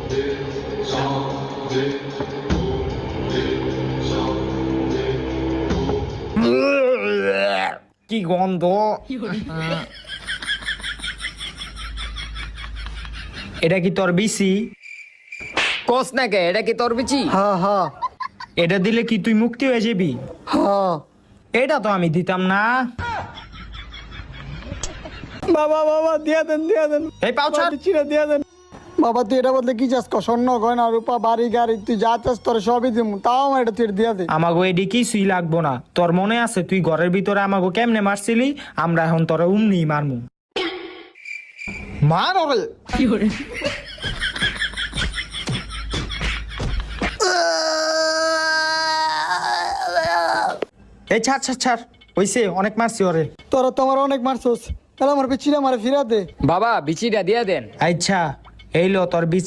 কি গন্ধ! এটা কি তোর বিসি? কোস না কে, এটা কি তোর বিচি? হ্যাঁ হ্যাঁ এটা দিলে কি তুই মুক্তি হয়ে যাবি? হ্যাঁ। এটা তো আমি দিতাম না। বাবা বাবা দিয়া দেন এই পাও ছাড়। চিরা দিয়া দেন। বাবা তুই এটা বদলে কি চাস? স্বর্ণ গয়না রূপা বাড়ি গাড়ি তুই যা চাস তোর সবই দিব, তাও আমার এটা তুই দিয়া দে। আমাগো এডি কিছুই লাগবো না। তোর মনে আছে তুই ঘরের ভিতরে আমাগো কেমনে মারছিলি? আমরা এখন তোরা উমনি মারমু। মার ওরে। এই ছাড় ছাড় ছাড়, হইছে অনেক মারছি ওরে। তোরা তো আমার অনেক মারছস, তাহলে আমার পিছিয়ে আমার ফিরা দে। বাবা বিচিটা দিয়ে দেন। আচ্ছা এই লো তোর বিচ।